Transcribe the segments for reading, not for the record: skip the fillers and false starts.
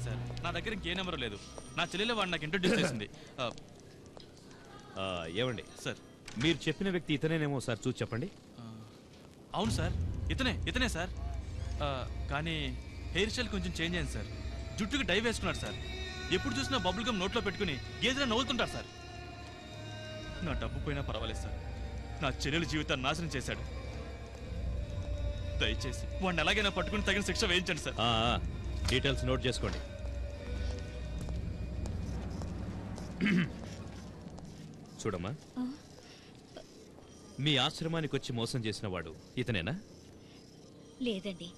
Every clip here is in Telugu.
లేదు సార్, నా దగ్గర ఇంకే నెంబర్ లేదు. నా చెల్లెలు వాడు నాకు ఇంట్రొడ్యూస్ చేసింది. ఏమండి సార్, మీరు చెప్పిన వ్యక్తి ఇతనేనేమో సార్ చూసి చెప్పండి. అవును సార్, ఇతనే సార్. కానీ హెయిర్ స్టైల్ కొంచెం చేంజ్ అయింది సార్. జుట్టుకి డై వేసుకున్నాడు సార్. ఎప్పుడు చూసినా బబుల్ గమ్ నోట్లో పెట్టుకుని గేదెలా నవ్వుతుంటారు సార్. నా డబ్బు పోయినా పర్వాలేదు సార్, నా చెల్లెలు జీవితాన్ని నాశనం చేశాడు. దయచేసి వాడిని ఎలాగైనా పట్టుకుని తగిన శిక్ష వేయించండి సార్. డీటెయిల్స్ నోట్ చేసుకోండి. చూడమ్మా, మీ ఆశ్రమానికి వచ్చి మోసం చేసిన వాడు ఇతనేనా? లేదండి,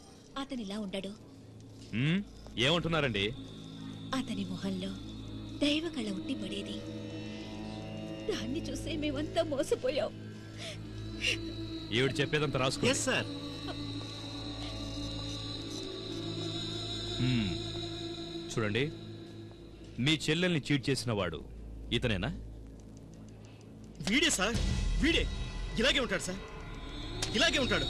అతనిలా ఉండడు. ఏమంటున్నారండి? అతని మొహంలో దైవ కళ ఉట్టి పడేది. దాన్ని చూసే మేమంతా మోసపోయాం. ఈవిడ చెప్పేదంతా రాసుకో. సార్. చూడండి, మీ చెల్లెల్ని చీట్ చేసిన వాడు ఇతనేనా? వీడే సార్, వీడే. ఇలాగే ఉంటాడు సార్, ఇలాగే ఉంటాడు.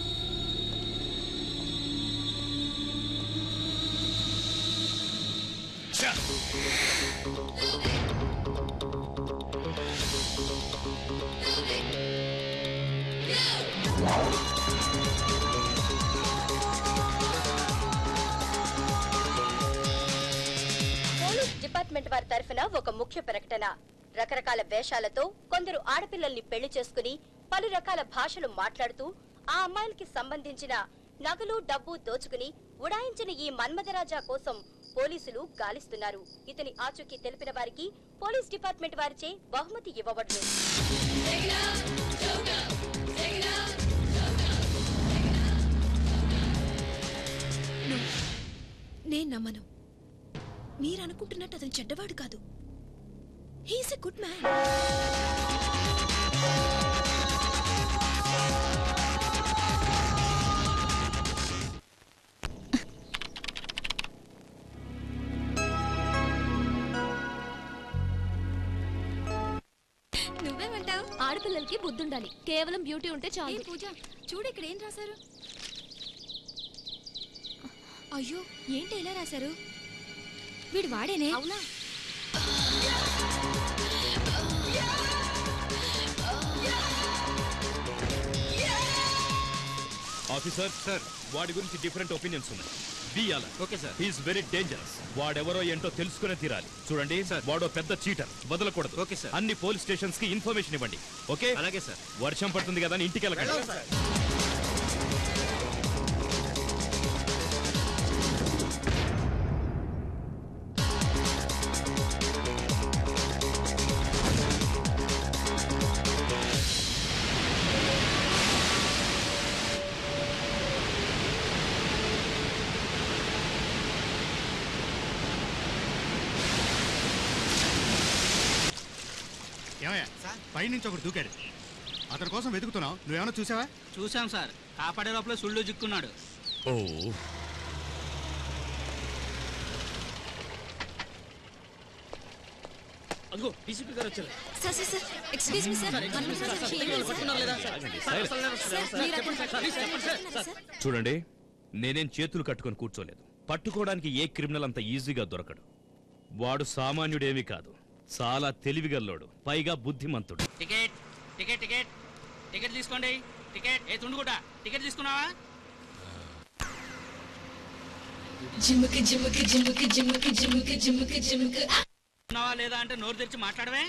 పోలీస్ డిపార్ట్మెంట్ వారి తరఫున ఒక ముఖ్య ప్రకటన. రకరకాల వేషాలతో కొందరు ఆడపిల్లల్ని పెళ్లి చేసుకుని పలు రకాల భాషలు మాట్లాడుతూ ఆ అమ్మాయిలకి సంబంధించిన నగలు డబ్బు దోచుకుని ఉడాయించిన ఈ మన్మథరాజా కోసం పోలీసులు గాలిస్తున్నారు. ఇతని ఆచూకీ తెలిపిన వారికి పోలీస్ డిపార్ట్మెంట్ వారిచే బహుమతి ఇవ్వబడును. నేను నమ్మను. మీరు అనుకుంటున్నట్టు అతను చెడ్డవాడు కాదు. He is a good man. నువ్వేమంటావు? ఆడపిల్లలకి బుద్ధుండాలి, కేవలం బ్యూటీ ఉంటే చాలు. పూజ చూడు, ఇక్కడ ఏం రాశారు? అయ్యో, ఏంటి ఇలా రాశారు? వీడు వాడేనే. అవునా? ఆఫీసర్ సార్, వాడి గురించి డిఫరెంట్ ఒపీనియన్స్ ఉన్నాయి. Okay sir. He is very dangerous. వాడెవరో ఏంటో తెలుసుకునే తీరాలి. చూడండి సార్, వాడో పెద్ద చీటర్, వదలకూడదు. Okay sir. అన్ని పోలీస్ స్టేషన్స్ కి ఇన్ఫర్మేషన్ ఇవ్వండి. ఓకే? అలాగే సార్. వర్షం పడుతుంది కదా అని ఇంటికి వెళ్ళకండి. పైనుంచి ఒకటి దూకాడు. అతని కోసం వెతుకుతున్నావు. నువ్వేమన్నా చూసావా? చూసాం సార్, కాపాడే లోపల సుళ్ళు చిక్కున్నాడు. ఓ, అదిగో డీసీపీ గారు వచ్చారు. Sir sir sir, excuse me sir. చూడండి, నేనేం చేతులు కట్టుకొని కూర్చోలేదు. పట్టుకోవడానికి ఏ క్రిమినల్ అంత ఈజీగా దొరకడు. వాడు సామాన్యుడేమీ కాదు, చాలా తెలివిగల్లోడు, పైగా బుద్ధిమంతుడు. టికెట్ టికెట్ టికెట్ టికెట్ తీసుకోండి. టికెట్ ఏ తుండుగుట టికెట్ తీసుకున్నావా? జిమ్ముకి జిమ్ముకి జిమ్ముకి జిమ్ముకి జిమ్ముకి జిమ్ముకి జిమ్ముకి లేదా అంటే నోరు తెరిచి మాట్లాడవే.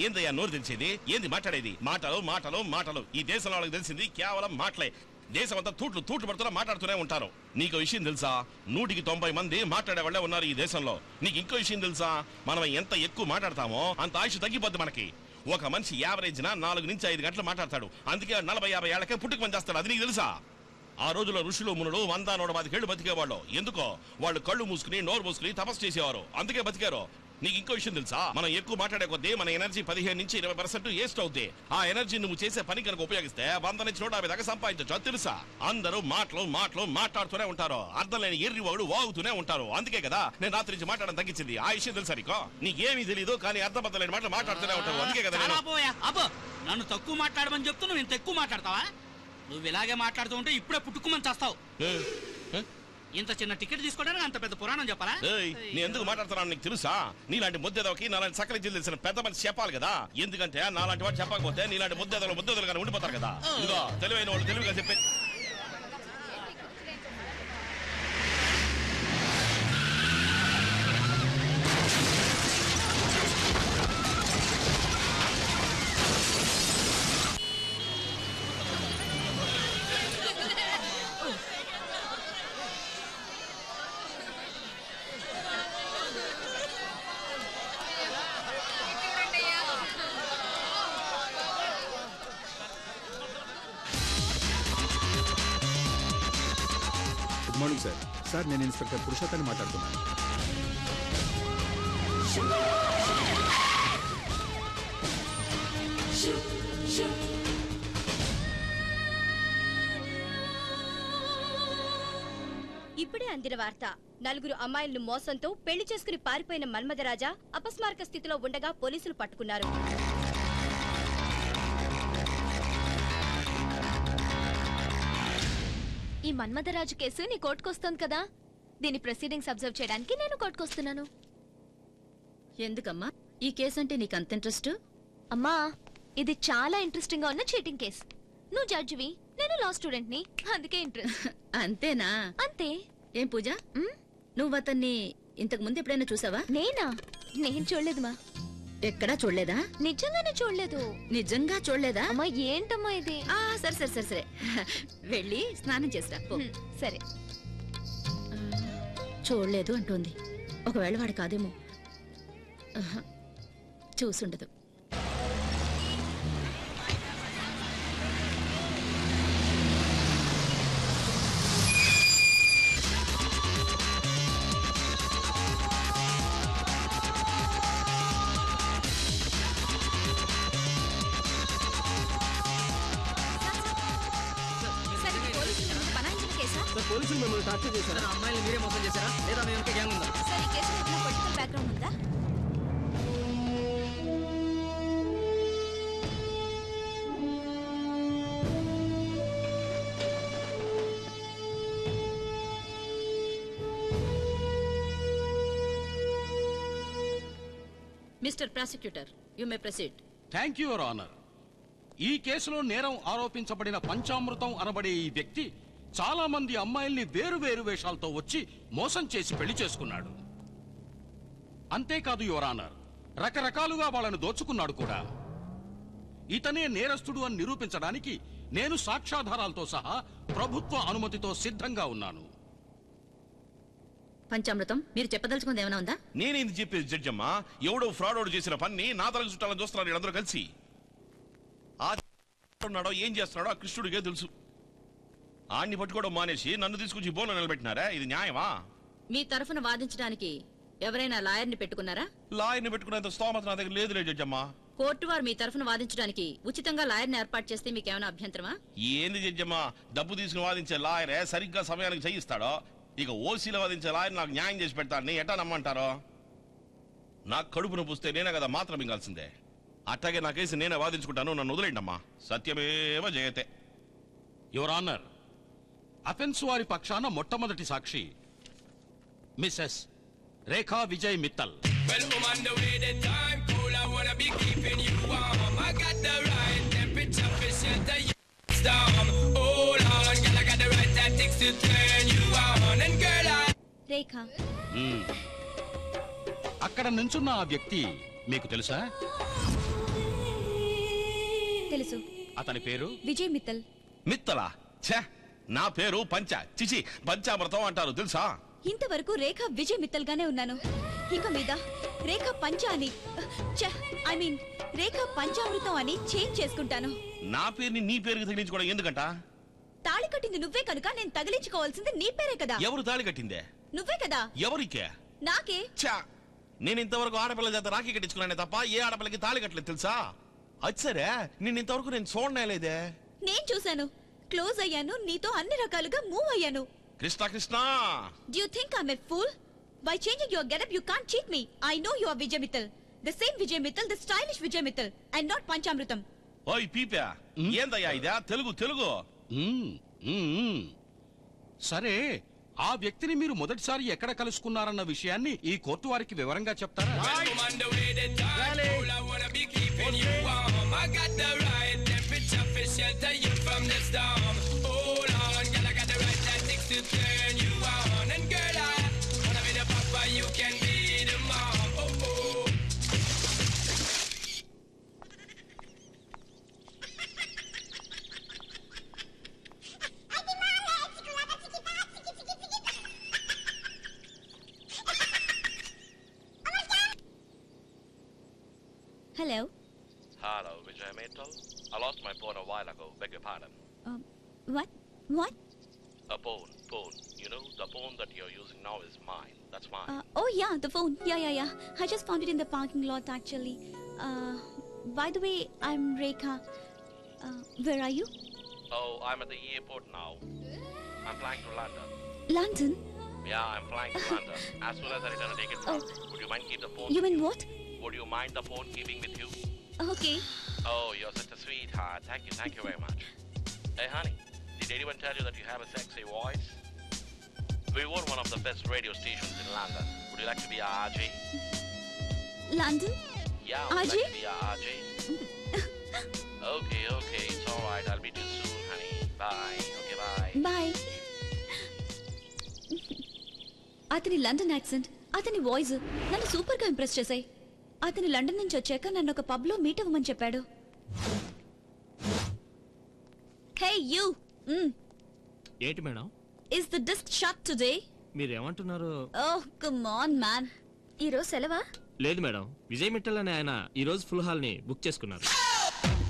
ఏందయ్యా నోరు తెలిసేది? ఏంది మాట్లాడేది? మాటలు మాటలు మాటలు. ఈ దేశంలో వాళ్ళకి తెలిసింది కేవలం మాటలే. దేశం అంతా తూట్లు పడుతున్నా మాట్లాడుతూనే ఉంటారు. నీకు విషయం తెలుసా? 100కి 90 మంది మాట్లాడే వాళ్ళే ఉన్నారు ఈ దేశంలో. నీకు ఇంకో విషయం తెలుసా? మనం ఎంత ఎక్కువ మాట్లాడతామో అంత ఆయుష్ తగ్గిపోద్ది మనకి. ఒక మనిషి యావరేజ్న 4 నుంచి 5 గంటలు మాట్లాడతాడు. అందుకే 40-50 ఏళ్లకే పుట్టుకు పని చేస్తాడు. అది నీకు తెలుసా? ఆ రోజుల్లో ఋషులు మునులు 100-125 ఏళ్ళు బతికేవాళ్ళు. ఎందుకో? వాళ్ళు కళ్ళు మూసుకుని నోరు మూసుకుని తపస్సు చేసేవారు. అందుకే బతికారు. నీకు ఇంకో విషయం తెలుసా? మనం ఎక్కువ మాట్లాడే కొద్దీ మన ఎనర్జీ 15 నుంచి 20% వేస్ట్ అవుద్ది. ఆ ఎనర్జీ నువ్వు చేసే పని కనుక ఉపయోగిస్తే 100 నుంచి 150 దాకా సంపాదించవచ్చు. తెలుసా? అందరూ మాటలు మాట్లాడుతూనే ఉంటారు. అర్థం లేని ఎర్రి వాడు వాగుతూనే ఉంటారు. అందుకే కదా నేను రాత్రి నుంచి మాట్లాడడం తగ్గించింది. ఆ విషయం తెలుసా నీకో? నీకేమీ తెలియదు, కానీ అర్థం లేని మాటలు మాట్లాడుతూనే ఉంటారు. అందుకే కదా నన్ను తక్కువ మాట్లాడమని చెప్తూ నువ్వు ఇంత ఎక్కువ మాట్లాడతావా? నువ్వు ఇలాగే మాట్లాడుతూ ఉంటే ఇప్పుడే పుట్టుకుమని చేస్తావు. ఇంత చిన్న టికెట్ తీసుకోవడానికి అంత పెద్ద పురాణం చెప్పాలా? ఏయ్, నీ ఎందుకు మాట్లాడుతున్నాను నీకు తెలుసా? నీలాంటి ముద్దెదవకి నాలాంటి సకల జిల్లు తెలిసిన పెద్ద మనిషి చెప్పాలి కదా. ఎందుకంటే నాలాంటి వాడు చెప్పకపోతే నీలాంటి ముద్దెదలుగా ఉండిపోతారు కదా. ఇదిగో తెలివైన వాళ్ళు తెలివిగా చెప్పే. Good morning sir. సార్ నేను ఇన్స్పెక్టర్ పురుషోత్తాన్ని మాట్లాడుతున్నాను. ఇప్పుడే అందిన వార్త. నలుగురు అమ్మాయిలను మోసంతో పెళ్లి చేసుకుని పారిపోయిన మన్మథరాజా అపస్మారక స్థితిలో ఉండగా పోలీసులు పట్టుకున్నారు. ఈ మన్మథరాజు కేసు నీ కోర్టుకొస్తోంది కదా, దీని ప్రొసీడింగ్స్ అబ్జర్వ్ చేయడానికి నేను కోర్టుకొస్తున్నాను. ఎందుకమ్మా ఈ కేసు అంటే నీకు అంత ఇంట్రెస్ట్? అమ్మా, ఇది చాలా ఇంట్రెస్టింగ్ గా ఉన్న చీటింగ్ కేసు. నువ్వు జడ్జివి, నేను లా స్టూడెంట్ ని, అందుకే ఇంట్రెస్ట్. అంతేనా? అంతే. ఏం పూజ, నువ్వు అతన్ని ఇంతకు ముందు ఎప్పుడైనా చూసావా? నేనా? నేను చూడలేదు మా. ఎక్కడా చూడలేదా? నిజంగానే చూడలేదు. నిజంగా చూడలేదా? అమ్మా ఏంటమ్మా ఇది? సరే సరే సరే సరే వెళ్ళి స్నానం చేసిరా. సరే. చూడలేదు అంటోంది. ఒకవేళ వాడు కాదేమో. చూసుండదు. పోలీసులు మిమ్మల్ని టార్చర్ చేశారా? అమ్మాయిలు మీరే మోసం చేశారా లేదా మేము గ్యాంగ్ ఉందా? సరే, కేసులో ఏదైనా పొలిటికల్ బ్యాక్గ్రౌండ్ ఉందా? Mister prosecutor, you may proceed. Thank you, your honour. ఈ కేసులో నేరం ఆరోపించబడిన పంచామృతం అనబడే ఈ వ్యక్తి చాలా మంది అమ్మాయిల్ని వేరు వేరు వేషాలతో వచ్చి మోసం చేసి పెళ్లి చేసుకున్నాడు. అంతేకాదు యువర్ ఆనర్, రకరకాలుగా వాళ్ళను దోచుకున్నాడు కూడా. ఇతనే నేరస్తుడు అని నిరూపించడానికి నేను సాక్ష్యాధారాలతో సహా ప్రభుత్వ అనుమతితో సిద్ధంగా ఉన్నాను. పంచామృతం, మీరు చెప్పదలుచుకుంది ఏమైనా ఉందా? నేనేంది చెప్పేది జడ్జమ్మా? ఎవడో ఫ్రాడ్ చేసిన పని నా తలకు చుట్టాలని చూస్తున్నారు వీళ్ళందరూ కలిసి. ఉన్నాడో ఏం చేస్తున్నాడో ఆ కృష్ణుడికే తెలుసు. ఆడిని పట్టుకోవడం మానేసి నన్ను తీసుకొచ్చి బోన్లో నిలబెట్టినారా? ఇది న్యాయమా? మీ తరఫున వాదించడానికి ఎవరైనా లాయర్ని పెట్టుకున్నారా? లాయర్ని పెట్టుకునేంత స్తోమత నా దగ్గర లేదులే జడ్జమ్మా. కోర్టు వారు మీ తరఫున వాదించడానికి ఉచితంగా లాయర్ని ఏర్పాటు చేస్తే మీకేమైనా అభ్యంతరమా? ఏంది జడ్జమ్మా, డబ్బు తీసుకుని వాదించే లాయరే సరిగ్గా సమయానికి చేయిస్తాడో, ఇక ఓసీలో వాదించే లాయర్ నాకు న్యాయం చేసి పెడతాడని ఎట్టా నమ్మంటారో? నాకు కడుపును పూస్తే నేనే కదా మాత్రం మింగాల్సిందే. అట్టాగే నా కేసు నేనే వాదించుకుంటాను, నన్ను వదిలేండమ్మా. సత్యమేవ జయతే. యువర్ ఆనర్, అఫెన్స్ వారి పక్షాన మొట్టమొదటి సాక్షి మిస్సెస్ రేఖా విజయ్ మిత్తల్. రేఖ. అక్కడ నించున్న ఆ వ్యక్తి మీకు తెలుసా? తెలుసు. అతని పేరు విజయ్ మిత్తల్. మిత్తలా? ఛే, నా పేరు పంచ, చిచి పంచామృతం అంటారు తెలుసా? ఇంతవరకు రేఖ విజయ్ మిత్తల్ గానే ఉన్నాను. ఇక మీద రేఖ పంచ అని, ఐ మీన్ రేఖ పంచామృతం అని చేంజ్ చేసుకుంటాను. నా పేరుని నీ పేరుకి తగిలించుకోవడం ఎందుకంట? తాళి కట్టింది నువ్వే కనుక నేను తగిలించుకోవాల్సింది నీ పేరే కదా. ఎవరు తాళి కట్టిందే? నువ్వే కదా. ఎవరికే? నాకే. ఛా, నేను ఇంతవరకు ఆడపిల్ల చేత రాఖీ కట్టించుకున్నానే తప్ప ఏ ఆడపిల్లకి తాళి కట్టలేదు తెలుసా? అది సరే, నేను ఇంతవరకు నేను చూడలేదే. నేను చూశాను, క్లోజ్ అయ్యాను, నీతో అన్ని రకాలుగా మూవ్ అయ్యాను. Krishna Krishna, Do you think I'm a fool? By changing your getup, you can't cheat me. I know you are Vijay Mittal. The same Vijay Mittal, the stylish Vijay Mittal, and not Panchamrutam. ఓయ్ పీపా, ఏందయ్యా ఇదా? తెలుగు తెలుగు. సరే, ఆ వ్యక్తిని మీరు మొదటిసారి ఎక్కడ కలుసుకున్నారన్న విషయాన్ని ఈ కోర్టు వారికి వివరంగా చెప్తారా? Hello. Hello, Vijay Mittal. I lost my phone a while ago. Beg your pardon. What? What? A phone. You know, the phone that you're using now is mine. That's mine. Oh yeah, the phone. Yeah. I just found it in the parking lot actually. By the way, I'm Rekha. Where are you? Oh, I'm at the airport now. I'm flying to London. London? Yeah, I'm flying to London. As soon as I return a ticket from, would you mind keep the phone? You mean what? Would you mind the phone keeping with you? Okay. Oh, you're such a sweetheart. Thank you very much. Hey, honey, did anyone tell you that you have a sexy voice? We were one of the best radio stations in London. Would you like to be a RJ? London? Yeah, would RJ? you like to be a RJ? Okay, it's alright. I'll meet you soon, honey. Bye. Okay, bye. Bye. అతని లండన్ యాక్సెంట్, అతని వాయిస్ నన్ను సూపర్ గా ఇంప్రెస్ చేశాయి. అతని లండన్ నుంచి వచ్చాక నన్ను ఒక పబ్ లో మీట్ అవ్వమని చెప్పాడు. Hey you. ఏంటి madam? Is the disk shut today? మీరేమంటున్నారు? Oh come on man. ఈ రోజు సెలవా? లేదు మేడం, విజయ్ మిట్టల్ అనే ఆయన ఈ రోజు ఫుల్ హాల్ ని బుక్ చేసుకున్నారు.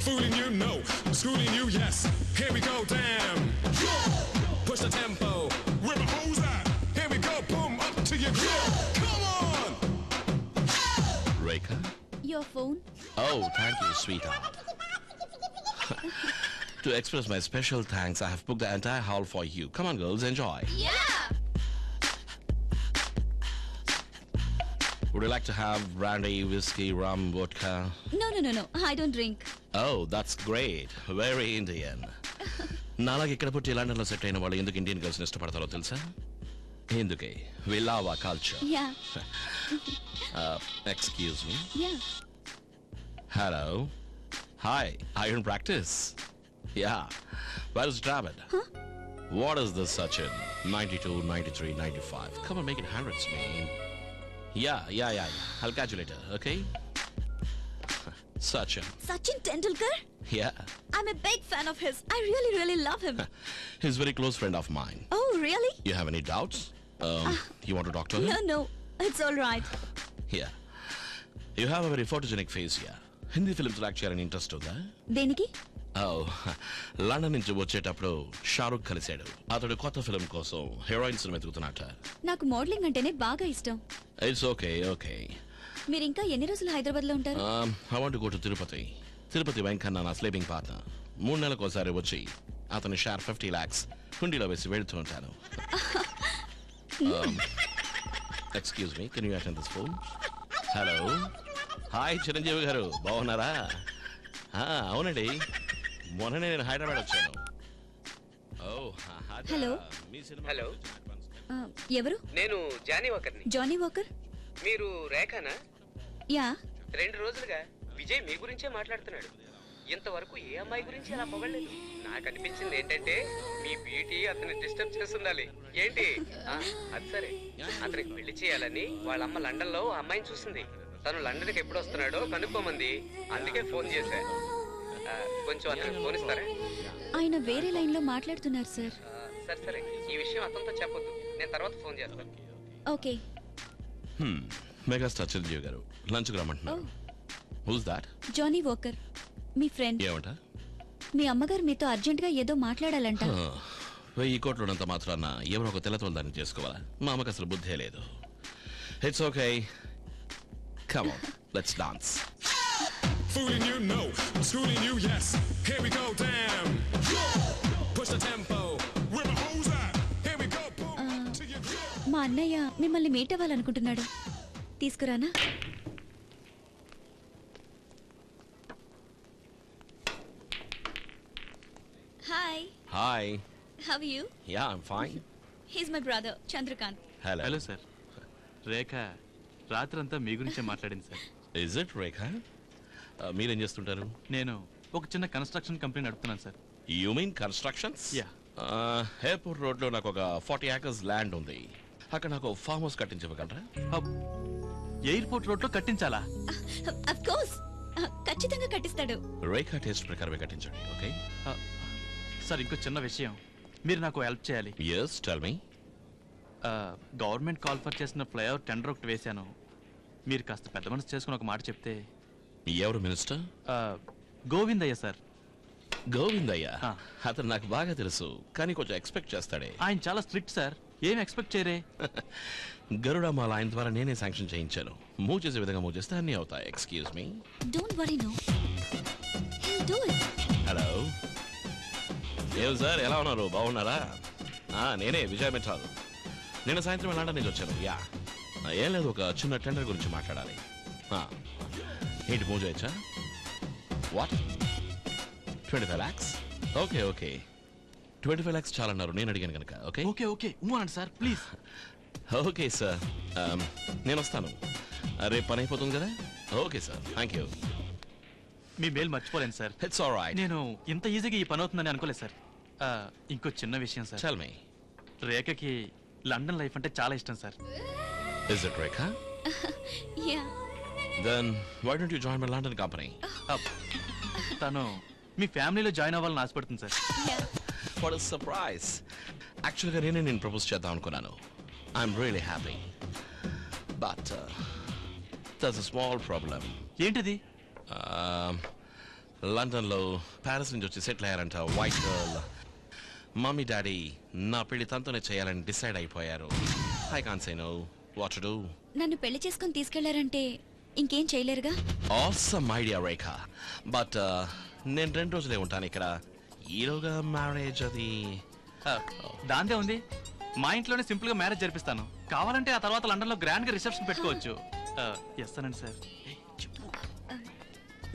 Fooling you, no. Schooling you, yes. Here we go, damn. Push the tempo. Where the hoes at? Here we go, boom, up to your grill. Come on! Rekha? Your phone? Oh, thank you, sweetheart. To express my special thanks, I have booked the entire hall for you. Come on, girls, enjoy. Yeah! Would you like to have brandy, whiskey, rum, vodka? No. I don't drink. Oh, that's great. Very Indian. నాలాగ ఇక్కడ పుట్టి లండన్ లో సెట్ అయిన వాళ్ళు ఎందుకు ఇండియన్ గర్ల్స్ ఇష్టపడతారో తెలుసా? ఎందుకే? We love our culture. Yeah. Excuse me. Yeah. Hello. Hi. Are you in practice? Yeah. Where is Dravid? Huh? What is this, Sachin? 92, 93, 95. Come on, make it hundreds, man. Yeah. I'll catch you later, okay? Sachin. Sachin Tendulkar? Yeah. I'm a big fan of his. I really love him. He's a very close friend of mine. Oh, really? You have any doubts? You want to talk to him? No. It's all right. Yeah. You have a very photogenic face here. Hindi films like చేయాలని ఇంట్రెస్ట్ ఉందా? దేనికి? లండన్ నుంచి వచ్చేటప్పుడు షారుఖ్ కలిశాడు. అతడు కొత్త ఫిల్మ్ కోసం హీరోయిన్స్ వెతుకుతున్నట్ట. నాకు మోడలింగ్ అంటేనే బాగా ఇష్టం. It's okay. మీరు ఇంకా ఎన్ని రోజులు హైదరాబాద్ లో ఉంటారు? I want to go to Tirupati Venkanna నా స్లీపింగ్ పార్ట్నర్. 3 నెలలకోసారి వచ్చి అతని షేర్ 50 lakhs హుండీలో వేసి వెళ్తూ ఉంటాను. Excuse me, can you attend this phone? Hello. Hi Chiranjeevi గారు, బాగున్నారా? అవునండి, మొన్ననే నేను హైదరాబాద్ వచ్చాను. హలో. హలో, ఎవరు? నేను జానీ వాకర్ని. Johnnie Walker? మీరు రేఖానా? యా. 2 రోజులుగా విజయ్ మీ గురించే మాట్లాడుతున్నాడు. ఇంతవరకు ఏ అమ్మాయి గురించి అలా పొగలేదు. నాకు అనిపించింది ఏంటంటే మీ బ్యూటీ అతన్ని డిస్టర్బ్ చేస్తుండాలి. ఏంటి? అది సరే, అతనికి పెళ్లి చేయాలని వాళ్ళ అమ్మ లండన్ లో అమ్మాయిని చూసింది. తను లండన్కి ఎప్పుడు వస్తున్నాడో కనుక్కోమంది. అందుకే ఫోన్ చేశా. కొంచెం అతనికి ఫోన్ ఇస్తారా? ఆయన వేరే లైన్ లో మాట్లాడుతున్నారు సార్. సరే, ఈ విషయం అతనితో చెప్పొద్దు. నేను తర్వాత ఫోన్ చేస్తాను. ఓకే. మెగాస్టార్ చిరంజీవి గారు లంచ్కి రమ్మంటున్నారు. Who's that? జానీ వాకర్, మీ ఫ్రెండ్. ఏమంట? మీ అమ్మగారు మీతో అర్జెంట్ గా ఏదో మాట్లాడాలంట. 1000 కోట్లున్నంత మాత్రాన ఎవరో ఒక తెల్లతోలు చేసుకోవాలా? మా అమ్మకి అసలు బుద్ధే లేదు. It's okay, come on, let's dance. Fooling you, no. Schooling you, yes. Here we go, damn. Push the tempo. Where the hoes at? Here we go, boom. మా అన్నయ్య మిమ్మల్ని మీట్ అవ్వాలనుకుంటున్నాడు. తీసుకురానా? Hi. Hi. How are you? Yeah, I'm fine. He's my brother Chandrakant. Hello sir. Rekha రాత్రంతా మీ గురించే మాట్లాడింది సార్. ఇస్ ఇట్ రేఖ? మీరేం చేస్తుంటారు? నేను ఒక చిన్న కన్స్ట్రక్షన్ కంపెనీ నడుపుతున్నాను sir. You mean constructions? Yeah. Airport రోడ్లో నాకు ఒక 40 acres ల్యాండ్ ఉంది. అక్కడ నాకు ఫామ్ హౌస్ కట్టించగలరా? ఎయిర్పోర్ట్ రోడ్లో కట్టించాలా? ఆఫ్ కోర్స్, ఖచ్చితంగా కట్టిస్తాడు. రేఖ టేస్ట్ ప్రకారమే కట్టించండి. ఓకే సార్, ఇంకో చిన్న విషయం, మీరు నాకు హెల్ప్ చేయాలి. yes tell me. Government call for చేసిన ఫ్లైఓవర్ టెండర్ ఒకటి వేశాను. మీరు కాస్త పెద్ద మనసు చేసుకుని ఒక మాట చెప్తే. ఎవరు మినిస్టర్? గోవిందయ్య సార్. గోవిందయ్య? అతను నాకు బాగా తెలుసు, కానీ కొంచెం ఎక్స్పెక్ట్ చేస్తాడే. ఆయన చాలా స్ట్రిక్ట్ సార్, ఏం ఎక్స్పెక్ట్ చేయరే. గరుడమాల ఆయన ద్వారా నేనే శాంక్షన్ చేయించాను. మూవ్ చేసే విధంగా మూవ్ చేస్తే అన్నీ అవుతాయి. Excuse me. Don't worry, no he'll do it. Hello, ఏం సార్, ఎలా ఉన్నారు? బాగున్నారా? నేనే విజయ్ మిఠాల్. నిన్న సాయంత్రం లండన్ నుంచి వచ్చాను. యా, ఏం లేదు, ఒక చిన్న టెండర్ గురించి మాట్లాడాలి. ఏంటి, మూవ్ చేయొచ్చా? What, 25 lakhs? Okay okay, 25 lakhs చాలన్నారు, నేను అడిగాను కనుక. ఓకే ఓకే ఓకే, అనండి సార్ ప్లీజ్. ఓకే సార్, నేను వస్తాను. రేపు పని అయిపోతుంది కదా? Okay sir, thank you. మీ మేలు మర్చిపోలేను సార్. It's alright. నేను ఇంత ఈజీగా ఈ పని అవుతుందని అనుకోలేదు సార్. ఇంకో చిన్న విషయం సార్. Tell me. రేఖకి లండన్ లైఫ్ అంటే చాలా ఇష్టం sir. Is it Rekha? Yeah. Then why don't you join my London company? తను మీ ఫ్యామిలీలో జాయిన్ అవ్వాలని ఆశపడుతుంది సార్. What a surprise. యాక్చువల్గా నేను ప్రపోజ్ చేద్దాం అనుకున్నాను. I'm really happy, but that's a small problem. ఏంటిది? లండన్లో ప్యారిస్ నుంచి వచ్చి సెటిల్ అయ్యారంట వైట్ గర్ల్. మమ్మీ డాడీ నా పెళ్లి తనతోనే చేయాలని డిసైడ్ అయిపోయారు. I can't say no. What to do? నన్ను పెళ్లి చేసుకొని తీసుకెళ్లారంటే ఇంకేం చేయలేరుగా. ఆసమ్ ఐడియా రేఖ, బట్ నేను 2 రోజులే ఉంటాను ఇక్కడ. ఈలోగా మ్యారేజ్ అది దాందే ఉంది. మా ఇంట్లోనే సింపుల్ గా మ్యారేజ్ జరిపిస్తాను. కావాలంటే ఆ తర్వాత లండన్ లో గ్రాండ్ గా రిసెప్షన్ పెట్టుకోవచ్చు. చేస్తానండి సార్.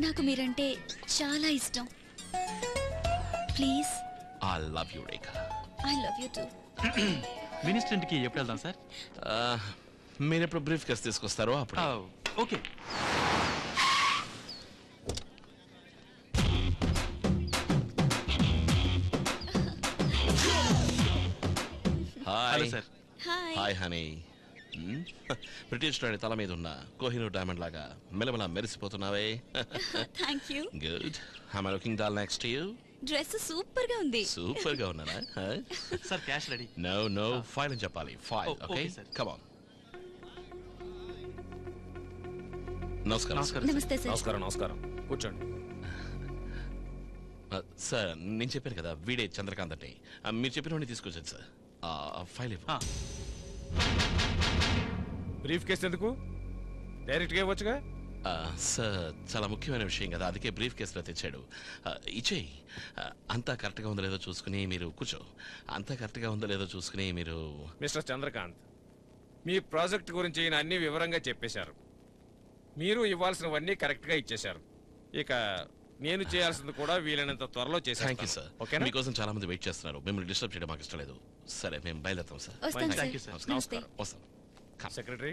నాకు మీరంటే చాలా ఇష్టం. Please. I love you Rekha. I love you to. Minister ఇంటికి ఎప్పుడు వెళ్దాం సార్? మీరు ఎప్పుడు బ్రీఫ్ కేసు తీసుకొస్తారో అప్పుడు. Okay. Hi sir. Hi honey. British రాణి తల మీద ఉన్న కోహినూర్ డైమండ్ లాగా మెలమెల మెరిసిపోతున్నావే. Thank you. Good. am I looking dull next to you? Dress super గా ఉంది. సూపర్ గా ఉన్నానా? Sir cash ready. No file అని చెప్పాలి. ఫైల్. Okay come on. నమస్కారం. నమస్తే సార్. నమస్కారం. నమస్కారం. కూర్చోండి. సార్, నేను చెప్పాను కదా వీడే చంద్రకాంత్ అంటే. మీరు చెప్పిన తీసుకొచ్చాను సార్. ఫైల్ ఇవ్వ. బ్రీఫ్ కేసు ఎందుకు? డైరెక్ట్గా ఇవ్వచ్చుగా. సార్, చాలా ముఖ్యమైన విషయం కదా, అందుకే బ్రీఫ్ కేసులో తెచ్చాడు. ఇచ్చేయి. అంతా కరెక్ట్గా ఉందో లేదో చూసుకుని మీరు కూర్చో. అంతా కరెక్ట్గా ఉందో లేదో చూసుకుని మీరు. మిస్టర్ చంద్రకాంత్, మీ ప్రాజెక్ట్ గురించి అన్ని వివరంగా చెప్పేశారు. మీరు ఇవ్వాల్సినవన్నీ కరెక్ట్గా ఇచ్చేశారు. ఇక నేను చేయాల్సింది కూడా వీలైనంత త్వరలో చేశాను. Thank you sir. ఓకేనా? మీకోసం చాలా మంది వెయిట్ చేస్తున్నారు. మిమ్మల్ని డిస్టర్బ్ చేయడం మాకు ఇష్టం లేదు. సరే, మేము బయలుదేరుతాం సార్. వస్తాను థ్యాంక్ యూ సార్. సార్. నమస్తే. వస్తాం. సెక్రటరీ.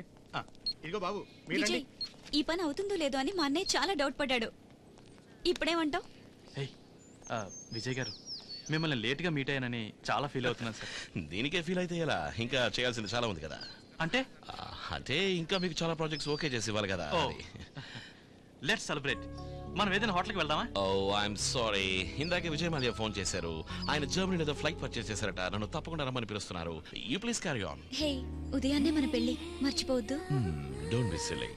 ఇదిగో బాబు, విజయ్, ఈ పని అవుతుందో లేదో అని మా అన్నయ్య చాలా డౌట్ పడ్డాడు. ఇప్పుడేమంటావు? విజయ్ గారు, మిమ్మల్ని లేట్ గా మీట్ అయ్యానని చాలా ఫీల్ అవుతున్నాను సార్. దీనికే ఫీల్ అయితే ఎలా? ఇంకా చేయాల్సింది చాలా ఉంది కదా. అంటే ఇంకా మీకు చాలా ప్రాజెక్ట్స్ ఓకే చేసి ఇవ్వాలి కదా. Let's celebrate. మనం ఏదైనా హోటల్కి వెళ్దామా? ఐఎమ్ సారీ, ఇందాకే విజయ్ మాల్యా ఫోన్ చేశారు. ఆయన జర్మనీ ఏదో ఫ్లైట్ పర్చేస్ చేశారట. నన్ను తప్పకుండా రమ్మని పిలుస్తున్నారు. You please carry on. Hey, ఉదయాన్నే మన పెళ్లి మర్చిపోవద్దు. Don't be silly.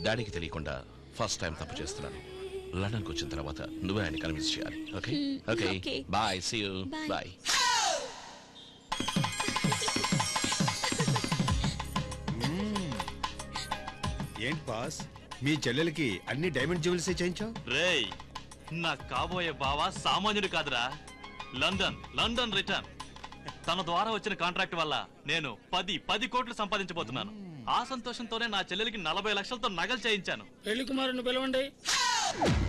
డాడీకి తెలియకుండా ఫస్ట్ టైం తప్పు చేస్తున్నాను. లండన్కి వచ్చిన తర్వాత నువ్వే ఆయన కన్విన్స్ చేయాలి. Okay okay bye. See you. Bye. ఏంటి బాస్, మీ చెల్లెలకి అన్ని డైమండ్ జ్యువెల్స్ చేయించావు? రేయ్, నా కాబోయే బావ సామాన్యుడు కాదురా. London return. తన ద్వారా వచ్చిన కాంట్రాక్ట్ వల్ల నేను 10 కోట్లు సంపాదించబోతున్నాను. ఆ సంతోషంతోనే నా చెల్లెలికి 40 లక్షలతో నగలు చేయించాను. పెళ్లి కుమారుని పిలవండి.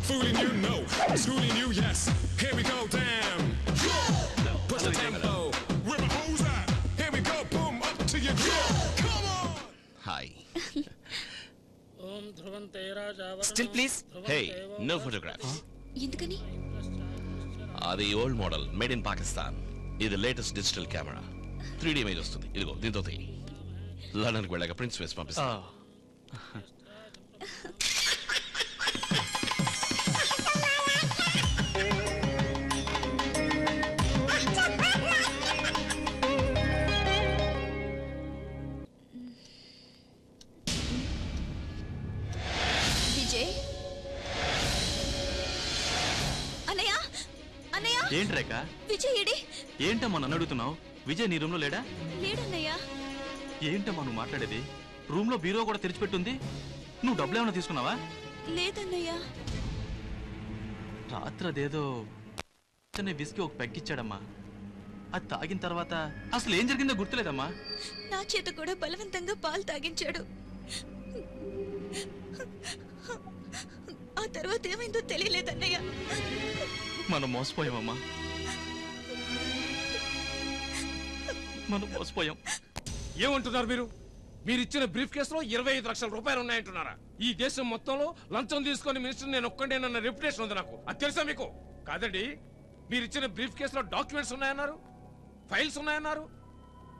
Fooling you, no. Schooling you, yes. Here we go, damn. Push the tempo. Where my hoes at? Hi. Still, please. Hey, no photographs. ఎందుకని? అది old model made in Pakistan. ఇది latest digital camera. 3D image వస్తుంది. ఇదిగో దీంతో లండన్కి వెళ్ళాక ప్రిన్స్ వేసి పంపిస్తా. విజయ్ అన్నయ్య అన్నయ్య ఏంటి రేఖ? విజయ్ ఏడి? ఏంటమ్మా నన్ను అడుగుతున్నావు? విజయ్ నీ రూమ్ లో లేడా? లేడన్నయ్య. ఏంటమ్మా నువ్వు మాట్లాడేది? రూమ్ లో బీరో కూడా తెరిచిపెట్టుంది. నువ్వు డబ్బులు ఏమైనా తీసుకున్నావా? లేదన్నయ్య. రాత్రి అదేదో విస్కీ ఒక పెగ్గిచ్చాడమ్మా. అది తాగిన తర్వాత అసలు ఏం జరిగిందో గుర్తులేదమ్మా. నా చేత కూడా బలవంతంగా పాలు తాగించాడు. ఆ తర్వాత ఏమైందో తెలియలేదన్నయ్య. మనం మోసపోయామమ్మా. మనం మోసపోయాం. ఏమంటున్నారు మీరు? మీరిచ్చిన బ్రీఫ్ కేసులో 25 లక్షల రూపాయలు ఉన్నాయంటున్నారా? ఈ దేశం మొత్తంలో లంచం తీసుకొని మినిస్టర్ నేను ఒక్కడేనన్న రెప్యుటేషన్ ఉంది నాకు. అది తెలుసా మీకు? కాదండి, మీరిచ్చిన బ్రీఫ్ కేసులో డాక్యుమెంట్స్ ఉన్నాయన్నారు, ఫైల్స్ ఉన్నాయన్నారు.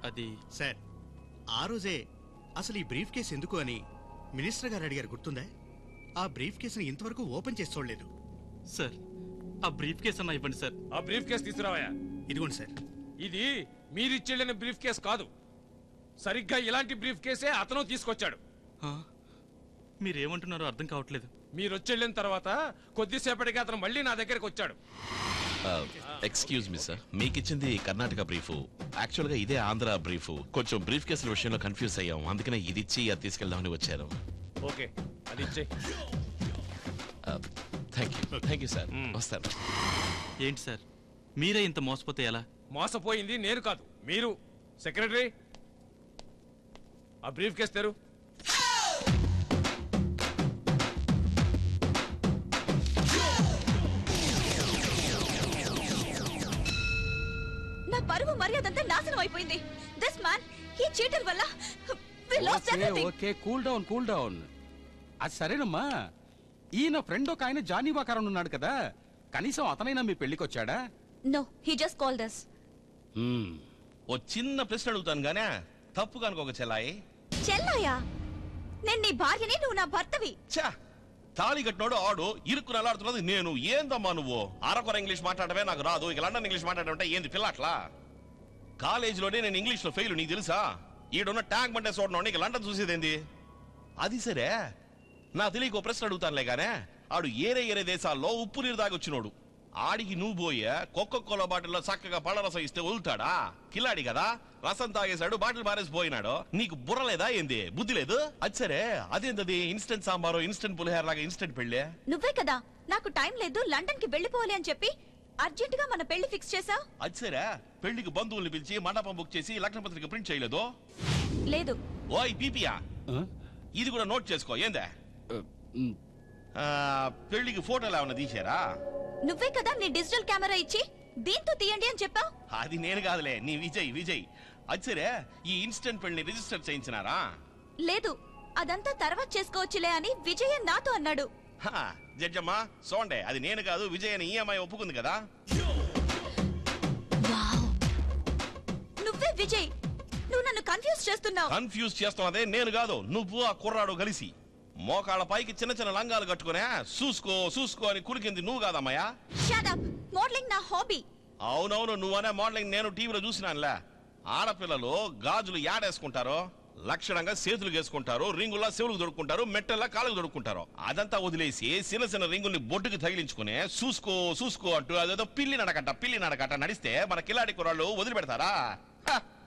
అది సార్, ఆ రోజే అసలు ఈ బ్రీఫ్ కేసు ఎందుకు అని మినిస్టర్ గారు అడిగారు, గుర్తుందా? ఆ బ్రీఫ్ కేసుని ఇంతవరకు ఓపెన్ చేసి చూడలేదు. సార్, ఆ బ్రీఫ్ కేసు అన్నా ఇవ్వండి సార్. ఆ బ్రీఫ్ కేసు తీసుకురావయా. ఇదిగోండి సార్. ఇది మీరిచ్చెళ్ళిన బ్రీఫ్ కేసు కాదు. సరిగ్గా ఇలాంటి బ్రీఫ్ కేసే అతను తీసుకొచ్చాడు. మీరేమంటున్నారో అర్థం కావట్లేదు. మీరు వచ్చెళ్ళిన తర్వాత కొద్దిసేపటికి అతను మళ్ళీ నా దగ్గరికి వచ్చాడు. ఎక్స్క్యూజ్ మీ సార్, మీకు ఇచ్చింది కర్ణాటక బ్రీఫ్. యాక్చువల్ గా ఇదే ఆంధ్ర బ్రీఫ్. కొంచెం బ్రీఫ్ కేసుల విషయంలో కన్ఫ్యూజ్ అయ్యాం, అందుకనే ఇది ఇచ్చి అది తీసుకెళ్దామని వచ్చారు. ఓకే, అది ఇచ్చే. Thank you sir. వస్తాను. ఏంటి సార్, మీరే ఇంత మోసపోతే ఎలా? మోసపోయింది నేను కాదు, మీరు. సెక్రటరీ, ఆ బ్రీఫ్ కేసు తెరు. నా పరువు మర్యాదంతా నాశనం అయిపోయింది. దిస్ మ్యాన్, ఈ చీటర్ వల్ల we lost everything. Okay, cool down, cool down. అది సరేనమ్మా, ఈయన ఫ్రెండ్ ఒక ఆయన జానీ వాకారం ఉన్నాడు కదా, కనీసం అతనైనా మీ పెళ్లికి వచ్చాడా? No, he just called us. ఓ చిన్న ప్రశ్న అడుగుతాను గానే, తప్పు కనుక చెల్లాయి. చెల్లాయా? నేను నీ భార్యని, నువ్వు నా భర్తవి. ఛా, తాళి కట్టినోడు ఆడు, ఇరుక్కుని అలాడుతున్నది నేను. ఏందమ్మా నువ్వు? అరకొర ఇంగ్లీష్ మాట్లాడమే నాకు రాదు, ఇక లండన్ ఇంగ్లీష్ మాట్లాడమంటే ఏంది పిల్లట్లా? కాలేజీలోనే నేను ఇంగ్లీష్ లో ఫెయిల్, నీకు తెలుసా? ఈడున్న ట్యాంక్ బంటే చూడను, నీకు లండన్ చూసేదేంది? అది సరే, నా తెలియక ఓ ప్రశ్న అడుగుతానులే గానే, ఆడు ఏరే దేశాల్లో ఉప్పు నీరు దాగొచ్చినోడు. ఆడికి నువ్వు పోయే కోలా బాటిల్లో చక్కగా పళ్ళ రసం ఇస్తే వదులుతాడా? కిల్లాడి కదా, రసం తాగేశాడు, బాటిల్ మారేసి పోయినాడు. నీకు బుర్ర లేదా ఏంది? బుద్ధి లేదు? అది సరే, అదేంటది ఇన్స్టెంట్ సాంబారు, ఇన్స్టెంట్ పులిహోర లాగా ఇన్స్టెంట్ పెళ్ళే? నువ్వే కదా నాకు టైం లేదు, లండన్ కి వెళ్ళిపోవాలి అని చెప్పి అర్జెంట్ గా మన పెళ్లి ఫిక్స్ చేసా. అది సరే, పెళ్లికి బంధువుల్ని పిలిచి మండపం బుక్ చేసి లగ్నపత్రిక ప్రింట్ చేయలేదు? లేదు. ఓయ్ పీపియా, ఇది కూడా నోట్ చేసుకో. ఏందే పెళ్లికి ఫోటోలు ఏమన్నా తీసారా? నువ్వే కదా నీ డిజిటల్ కెమెరా ఇచ్చి దీంతో తీయండి అని చెప్పావు. అది నేను కాదులే, నీ విజయ్. అది సరే, ఈ ఇన్స్టెంట్ పెళ్లిని రిజిస్టర్ చేయించినారా? లేదు, అదంతా తర్వాత చేసుకోవచ్చులే అని విజయ్ నాతో అన్నాడు. జడ్జమ్మా సోండే, అది నేను కాదు, విజయ్ అని ఈఎంఐ ఒప్పుకుంది కదా. నువ్వే విజయ్, నువ్వు నన్ను కన్ఫ్యూజ్ చేస్తున్నావు. కన్ఫ్యూజ్ చేస్తున్నదే నేను కాదు, నువ్వు ఆ కుర్రాడు కలిసి. మోకాళ్ళ పైకి చిన్న చిన్న లంగాలు కట్టుకునే చూసుకో అని కురికింది నువ్వు కాదమ్మయ్యా. Shut up. మోడలింగ్ నా హాబీ. అవునవును, నువ్వనే మోడలింగ్ నేను టీవీలో చూసినానులే. ఆడపిల్లలు గాజులు యాడేసుకుంటారో, లక్షణంగా చేతులు వేసుకుంటారు, రింగుల్లా చెవులకు దొడుకుంటారు, మెట్టల్లా కాళ్ళకు దొడుకుంటారు. అదంతా వదిలేసి చిన్న చిన్న రింగుల్ని బొడ్డుకి తగిలించుకునే చూసుకో అంటూ అదేదో పిల్లి నడకట నడిస్తే మన కిలాడి కుర్రాళ్ళు వదిలిపెడతారా?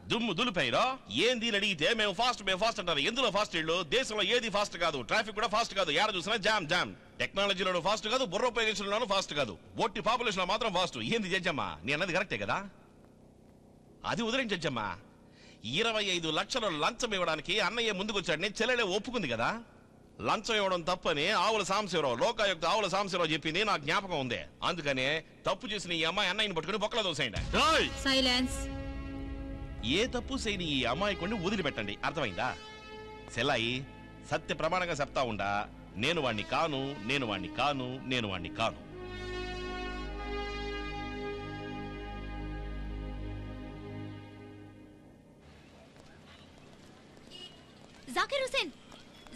దుమ్ము దులిపైరో ఏంది అడిగితే మేము ఫాస్ట్ అంటారు. ఎందులో ఫాస్ట్? ఇళ్ళు దేశంలో ఏది ఫాస్ట్ కాదు, ట్రాఫిక్ కూడా ఫాస్ట్ కాదు, ఏడ చూసినా జామ్. టెక్నాలజీలోనూ ఫాస్ట్ కాదు, బుర్ర ఉపయోగించడంలోనూ ఫాస్ట్ కాదు, ఒట్టి పాపులేషన్ లో మాత్రం ఫాస్ట్. ఏంది జడ్జమ్మా, నేను అన్నది కరెక్టే కదా? అది వదిలేండి జడ్జమ్మా. 25 లక్షలు లంచం ఇవ్వడానికి అన్నయ్య ముందుకొచ్చాడని చెల్లెలే ఒప్పుకుంది కదా. లంచం ఇవ్వడం తప్పని ఆవుల సాంబశివరావు, లోకాయుక్త ఆవుల సాంబశివరావు చెప్పింది నాకు జ్ఞాపకం ఉంది. అందుకనే తప్పు చేసిన ఈ అమ్మాయి అన్నయ్యని పట్టుకుని బొక్కలో దోసేయండి. సైలెన్స్. ఏ తప్పు చేయని ఈ అమాయకుడిని వదిలిపెట్టండి, అర్థమైందా? సెల్లాయి సత్య ప్రమాణంగా చెప్తా ఉండా, నేను వాణ్ణి కాను, నేను వాణ్ణి కాను, నేను వాణ్ణి కాను. జాకిర్ హుసేన్,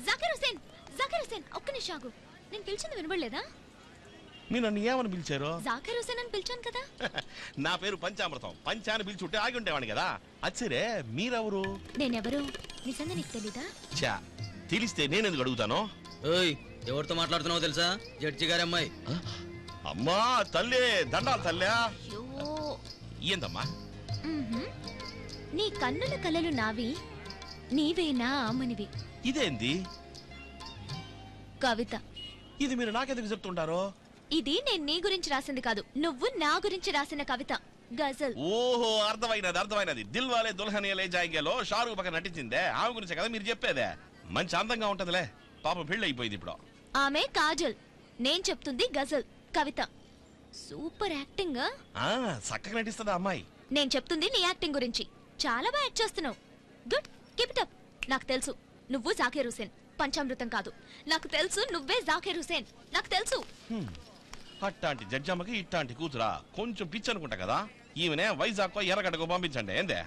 జాకిర్ హుసేన్, జాకిర్ హుసేన్, ఒక్క నిమిషం ఆగు. నేను పిలిచింది వినబడలేదా? మీరు నన్ను ఏమని పిలిచారు? జాకిర్ హుసేన్ అని పిలిచాను కదా. నా పేరు పంచామృతం. పంచాన్ని పిలిచుంటే ఆగి ఉండేవాడిని కదా. అచ్చరే మీరెవరు? నేనెవరు నిజంగా నీకు తెలీదా? చా, తెలిస్తే నేనెందుకు అడుగుతాను? ఓయ్, ఎవరితో మాట్లాడుతున్నావో తెలుసా? జడ్జి గారి అమ్మాయి. అమ్మా తల్లి, దండాలు తల్లి. ఏందమ్మా? నీ కన్నుల కలలు నావి, నీవేనా ఆమనివి. ఇదేంది కవిత? ఇది మీరు నాకెందుకు చెప్తుంటారో? ఇది నేను నీ గురించి రాసింది కాదు, నువ్వు నా గురించి రాసిన కవిత, గజల్. ఓహో, అర్థమైనది. దిల్ వాలే దుల్హనియా లే జాయింగేలో షారూఖ్ పక్కన నటించిందే, ఆమె గురించే కదా మీరు చెప్పేదే. మంచి అందంగా ఉంటదిలే, పాపం పెళ్ళి అయిపోయింది ఇప్పుడు. ఆమె కాజల్, నేను చెప్తుంది గజల్, కవిత. Super acting. చక్కగా నటిస్తుందా అమ్మాయి? నేను చెప్తుంది నీ యాక్టింగ్ గురించి. చాలా బాగా యాక్ట్ చేస్తున్నావు. Good, keep it up. నాకు తెలుసు నువ్వు జాకీర్ హుసేన్, పంచామృతం కాదు. నాకు తెలుసు నువ్వే జాకీర్ హుసేన్, నాకు తెలుసు. అట్టాంటి జడ్జమ్మకి ఇట్టాంటి కూతురా? కొంచెం పిచ్చి అనుకుంటా కదా. ఈమెనే వైజాగ్ ఎర్రగడ్డకు పంపించండి ఏందే.